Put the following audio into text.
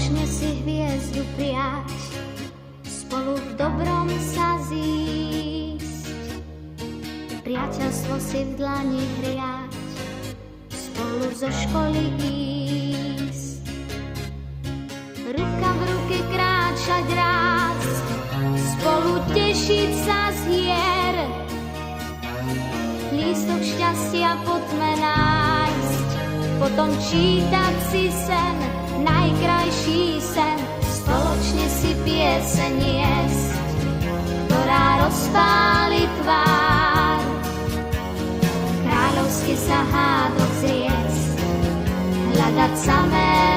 Spoločne si hviezdu prijať, spolu v dobrom sa zísť, priateľstvo si v dlani hriať, spolu zo školy ísť, ruka v ruke kráčať raz, spolu tešiť sa z hier, lístok šťastia po tme nájsť, potom čítať si sen, najkrajší sen, spoločne si pieseň jesť, ktorá rozpáli tvár, kráľovsky sa hádok zriecť, hľadať samé